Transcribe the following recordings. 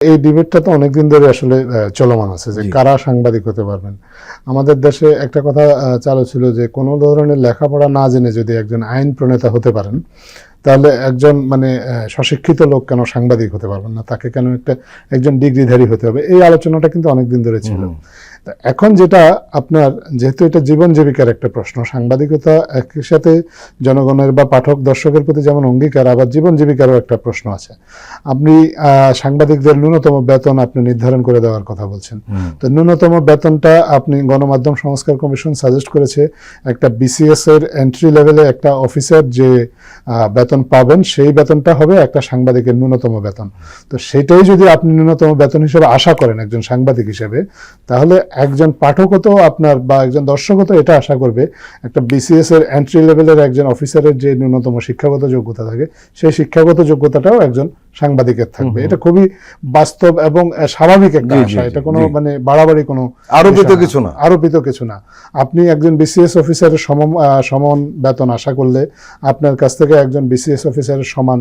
এই ডিবেটটা তো অনেকদিন ধরে আসলে চলমান আছে যে কারা সাংবাদিক হতে পারবেন। আমাদের দেশে একটা কথা চালু ছিল যে কোনো ধরনের লেখাপড়া না জেনে যদি একজন আইন প্রণেতা হতে পারেন, তাহলে একজন মানে স্বশিক্ষিত লোক কেন সাংবাদিক হতে পারবেন না, তাকে কেন একজন ডিগ্রিধারী হতে হবে। এই আলোচনাটা কিন্তু অনেকদিন ধরে ছিল। এখন যেটা আপনার, যেহেতু এটা জীবন জীবিকার একটা প্রশ্ন, সাংবাদিকতা একই সাথে জনগণের বা পাঠক দর্শকের প্রতি যেমন অঙ্গীকার, আবার জীবন জীবিকারও একটা প্রশ্ন আছে। আপনি সাংবাদিকদের ন্যূনতম বেতন আপনি নির্ধারণ করে দেওয়ার কথা বলছেন। তো ন্যূনতম বেতনটা আপনি গণমাধ্যম সংস্কার কমিশন সাজেস্ট করেছে একটা বিসিএস এর এন্ট্রি লেভেলে একটা অফিসার যে বেতন পাবেন সেই বেতনটা হবে একটা সাংবাদিকের ন্যূনতম বেতন। তো সেটাই যদি আপনি ন্যূনতম বেতন হিসেবে আশা করেন একজন সাংবাদিক হিসেবে, তাহলে একজন পাঠকও তো আপনার বা একজন দর্শকও তো এটা আশা করবে একটা বিসিএস এর এন্ট্রি লেভেলের একজন অফিসারের যে ন্যূনতম শিক্ষাগত যোগ্যতা থাকে সেই শিক্ষাগত যোগ্যতাটাও একজন সাংবাদিকের থাকবে। এটা খুবই বাস্তব এবং স্বাভাবিক একটা আশা। এটা কোনো মানে বাড়াবাড়ি কোনো আরোপিত কিছু না। আপনি একজন বিসিএস অফিসারের সমান বেতন আশা করলে আপনার কাছ থেকে একজন বিসিএস অফিসারের সমান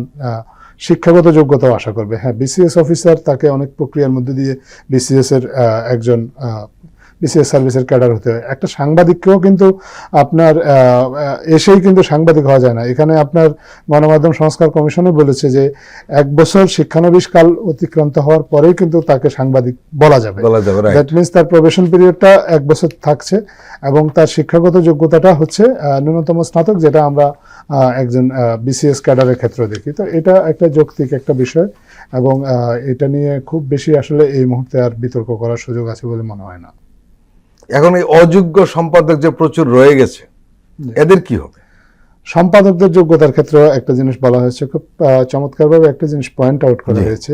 শিক্ষাগত যোগ্যতাও আশা করবে। হ্যাঁ, বিসিএস অফিসার তাকে অনেক প্রক্রিয়ার মধ্যে দিয়ে বিসিএস এর একজন বিসিএস সার্ভিসের ক্যাডার হতে হয়। একটা সাংবাদিককেও কিন্তু আপনার এসেই কিন্তু সাংবাদিক হওয়া যায় না। এখানে আপনার গণমাধ্যম সংস্কার কমিশনে বলেছে যে 1 বছর শিক্ষানবিশ কাল অতিক্রান্ত হওয়ার পরেই কিন্তু তাকে সাংবাদিক বলা যাবে। দ্যাট মিনস তার প্রবেশন পিরিয়ডটা 1 বছর থাকছে এবং তার শিক্ষাগত যোগ্যতাটা হচ্ছে ন্যূনতম স্নাতক, যেটা আমরা একজন বিসিএস ক্যাডারের ক্ষেত্রে দেখি। তো এটা একটা যৌক্তিক একটা বিষয় এবং এটা নিয়ে খুব বেশি আসলে এই মুহূর্তে আর বিতর্ক করার সুযোগ আছে বলে মনে হয় না। এখন এই অযোগ্য সম্পাদক যে প্রচুর রয়ে গেছে, এদের কি হবে? সম্পাদকদের যোগ্যতার ক্ষেত্রে একটা জিনিস বলা হয়েছে, খুব চমৎকারভাবে একটা জিনিস পয়েন্ট আউট করা হয়েছে।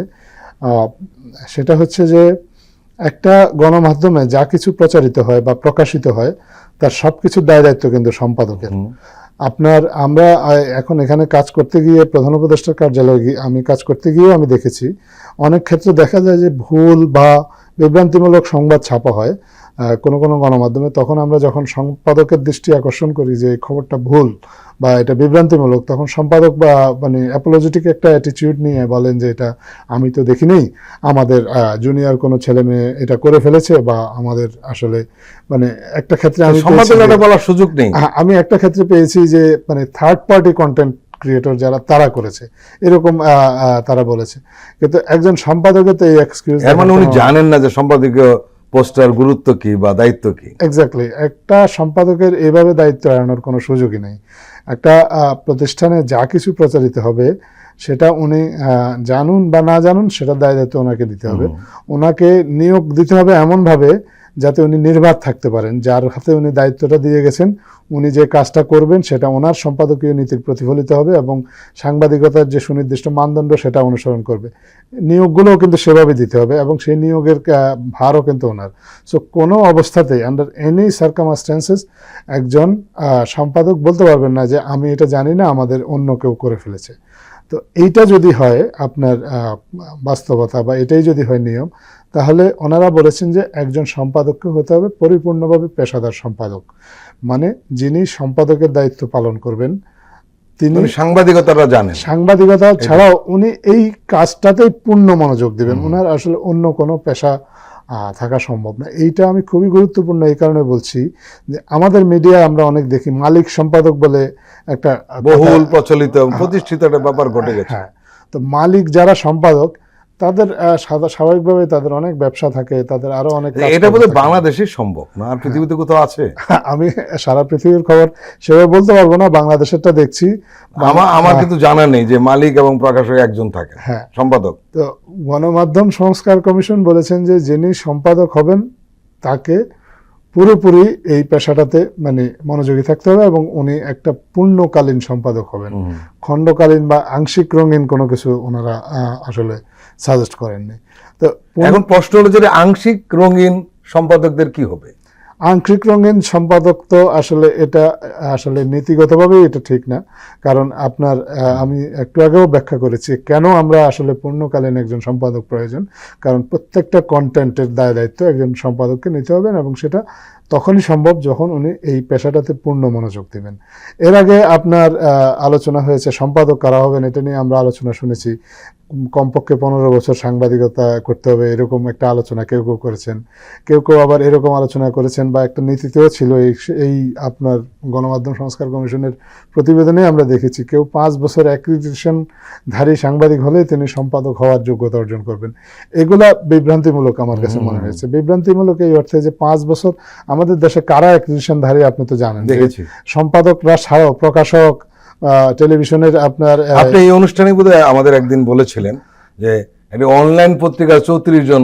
সেটা হচ্ছে যে একটা গণমাধ্যমে যা কিছু প্রচারিত হয় বা প্রকাশিত হয় তার সবকিছুর দায় দায়িত্ব কিন্তু সম্পাদকের। আমরা এখন এখানে কাজ করতে গিয়ে প্রধান উপদেষ্টার কার্যালয়ে আমি কাজ করতে গিয়েও আমি দেখেছি অনেক ক্ষেত্রে দেখা যায় যে ভুল বা বিভ্রান্তিমূলক সংবাদ ছাপা হয় কোনো কোনো গণমাধ্যমে। তখন আমরা যখন সম্পাদকের দৃষ্টি আকর্ষণ করি যে এই খবরটা ভুল বা এটা বিভ্রান্তিমূলক, তখন সম্পাদক বা মানে অ্যাপোলজিটিক একটা অ্যাটিটিউড নিয়ে বলেন যে এটা আমি তো দেখি নেই, আমাদের জুনিয়র কোনো ছেলে মেয়ে এটা করে ফেলেছে, বা আমাদের আসলে মানে একটা ক্ষেত্রে আমি বলার সুযোগ নেই। আমি একটা ক্ষেত্রে পেয়েছি যে মানে থার্ড পার্টি কন্টেন্ট ক্রিয়েটর যারা তারা করেছে এরকম তারা বলেছে। কিন্তু একজন সম্পাদকের তো এই এক্সকিউজ, মানে উনি জানেন না যে সম্পাদকীয় পোস্টার গুরুত্ব কি বা দায়িত্ব কি। এক্স্যাক্টলি, একটা সম্পাদকের এভাবে দায়িত্ব এড়ানোর কোনো সুযোগই নেই। একটা প্রতিষ্ঠানে যা কিছু প্রচারিত হবে সেটা উনি জানুন বা না জানুন সেটার দায় দায়িত্ব ওনাকে দিতে হবে। ওনাকে নিয়োগ দিতে হবে এমনভাবে যাতে উনি নির্বাক থাকতে পারেন, যার হাতে উনি দায়িত্বটা দিয়ে গেছেন উনি যে কাজটা করবেন সেটা ওনার সম্পাদকীয় নীতির প্রতিফলিত হবে এবং সাংবাদিকতার যে সুনির্দিষ্ট মানদণ্ড সেটা অনুসরণ করবে। নিয়োগগুলোও কিন্তু সেভাবে দিতে হবে এবং সেই নিয়োগের ভারও কিন্তু ওনার। সো কোনো অবস্থাতেই আন্ডার এনি সার্কামস্ট্যান্সেস একজন সম্পাদক বলতে পারবেন না যে আমি এটা জানি না, আমাদের অন্য কেউ করে ফেলেছে। তো এইটা যদি হয় আপনার বাস্তবতা বা এটাই যদি হয় নিয়ম, তাহলে ওনারা বলেছেন যে একজন সম্পাদককে হতে হবে পরিপূর্ণভাবে পেশাদার সম্পাদক, মানে যিনি সম্পাদকের দায়িত্ব পালন করবেন তিনি সাংবাদিকতাটা জানেন। সাংবাদিকতা ছাড়াও উনি এই কাজটাতেই পূর্ণ মনোযোগ দিবেন। ওনার আসলে অন্য কোনো পেশা থাকা সম্ভব না। এইটা আমি খুবই গুরুত্বপূর্ণ এই কারণে বলছি যে আমাদের মিডিয়ায় আমরা অনেক দেখি মালিক সম্পাদক বলে একটা বহুল প্রচলিত প্রতিষ্ঠিত একটা ব্যাপার ঘটে গেছে। হ্যাঁ, তো মালিক যারা সম্পাদক তাদের স্বাভাবিকভাবে তাদের অনেক ব্যবসা থাকে, তাদের আরো অনেক। এটা বোধহয় বাংলাদেশেই সম্ভব না, আর পৃথিবীতে কোথাও আছে? আমি সারা পৃথিবীর খবর সেভাবে বলতে পারবো না, বাংলাদেশেরটা দেখছি। আমার কিন্তু জানা নেই যে মালিক এবং প্রকাশক একজন থাকে সম্পাদক। তো গণমাধ্যম সংস্কার কমিশন বলেছেন যে যিনি সম্পাদক হবেন তাকে পুরোপুরি এই পেশাটাতে মানে মনোযোগী থাকতে হবে এবং উনি একটা পূর্ণকালীন সম্পাদক হবেন। খণ্ডকালীন বা আংশিক রঙিন কোনো কিছু ওনারা আসলে সাজেস্ট করেননি। তো এখন প্রশ্ন হলো যে আংশিক রঙিন সম্পাদকদের কি হবে? আংশিক রঙিন সম্পাদক তো আসলে এটা আসলে নীতিগতভাবে এটা ঠিক না, কারণ আপনার আমি একটু আগেও ব্যাখ্যা করেছি কেন আমরা আসলে পূর্ণকালীন একজন সম্পাদক প্রয়োজন। কারণ প্রত্যেকটা কন্টেন্টের দায় দায়িত্ব একজন সম্পাদককে নিতে হবে এবং সেটা তখনই সম্ভব যখন উনি এই পেশাটাতে পূর্ণ মনোযোগ দেবেন। এর আগে আপনার আলোচনা হয়েছে সম্পাদক কারা হবেন, এটা নিয়ে আমরা আলোচনা শুনেছি। কমপক্ষে 15 বছর সাংবাদিকতা করতে হবে এরকম একটা আলোচনা কেউ কেউ করেছেন, কেউ কেউ আবার এরকম আলোচনা করেছেন বা একটা নীতিতেও ছিল এই আপনার গণমাধ্যম সংস্কার কমিশনের প্রতিবেদনে আমরা দেখেছি কেউ 5 বছর অ্যাক্রিডিটেশনধারী সাংবাদিক হলে তিনি সম্পাদক হওয়ার যোগ্যতা অর্জন করবেন। এগুলা বিভ্রান্তিমূলক আমার কাছে মনে হয়েছে। বিভ্রান্তিমূলক এই অর্থে যে 5 বছর আমাদের দেশে কারা অ্যাক্রিডিটেশনধারী আপনি তো জানেন, দেখেছি সম্পাদকরা ছাড়াও প্রকাশক, টেলিভিশনের আপনার আপনি এই অনুষ্ঠানে বোধহয় আমাদের একদিন বলেছিলেন যে একটা অনলাইন পত্রিকার 34 জন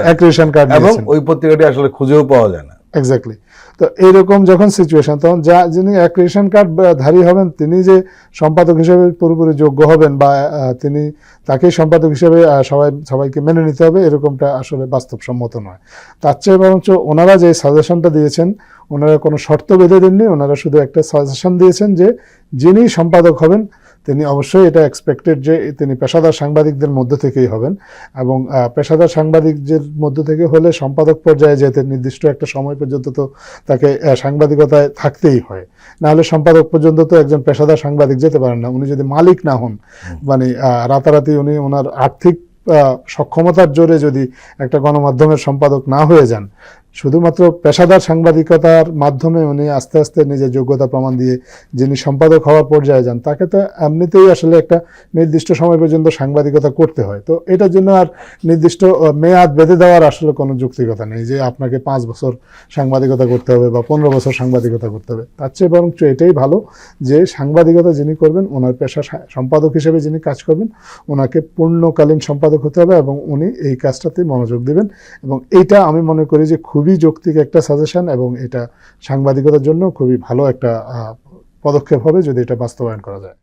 অ্যাক্রিডিটেশন কার্ড এবং দিয়েছেন। ওই পত্রিকাটি আসলে খুঁজেও পাওয়া যায় না। এক্স্যাক্টলি। তো এইরকম যখন সিচুয়েশন, তখন যিনি অ্যাক্রিডিটেশন কার্ড ধারী হবেন তিনি যে সম্পাদক হিসেবে পুরোপুরি যোগ্য হবেন বা তিনি তাকেই সম্পাদক হিসেবে সবাইকে মেনে নিতে হবে, এরকমটা আসলে বাস্তবসম্মত নয়। তার চেয়ে বরঞ্চ ওনারা যে সাজেশনটা দিয়েছেন, ওনারা কোনো শর্ত বেঁধে দেননি, ওনারা শুধু একটা সাজেশন দিয়েছেন যে যিনি সম্পাদক হবেন তিনি অবশ্যই এটা এক্সপেক্টেড যে তিনি পেশাদার সাংবাদিকদের মধ্য থেকেই হবেন এবং পেশাদার সাংবাদিকদের মধ্য থেকে হলে সম্পাদক পর্যায়ে যেতে নির্দিষ্ট একটা সময় পর্যন্ত তো তাকে সাংবাদিকতায় থাকতেই হয়, নাহলে সম্পাদক পর্যন্ত তো একজন পেশাদার সাংবাদিক যেতে পারেন না। উনি যদি মালিক না হন, মানে রাতারাতি উনি ওনার আর্থিক সক্ষমতার জোরে যদি একটা গণমাধ্যমের সম্পাদক না হয়ে যান, শুধুমাত্র পেশাদার সাংবাদিকতার মাধ্যমে উনি আস্তে আস্তে নিজের যোগ্যতা প্রমাণ দিয়ে যিনি সম্পাদক হওয়ার পর্যায়ে যান, তাকে তো এমনিতেই আসলে একটা নির্দিষ্ট সময় পর্যন্ত সাংবাদিকতা করতে হয়। তো এটার জন্য আর নির্দিষ্ট মেয়াদ বেঁধে দেওয়ার আসলে কোনো যুক্তিকতা নেই যে আপনাকে 5 বছর সাংবাদিকতা করতে হবে বা 15 বছর সাংবাদিকতা করতে হবে। তার চেয়ে বরঞ্চ এটাই ভালো যে সাংবাদিকতা যিনি করবেন, ওনার পেশা সম্পাদক হিসেবে যিনি কাজ করবেন, ওনাকে পূর্ণকালীন সম্পাদক হতে হবে এবং উনি এই কাজটাতেই মনোযোগ দেবেন। এবং এইটা আমি মনে করি যে খুবই যৌক্তিক একটা সাজেশন এবং এটা সাংবাদিকতার জন্য খুবই ভালো একটা পদক্ষেপ হবে যদি এটা বাস্তবায়ন করা যায়।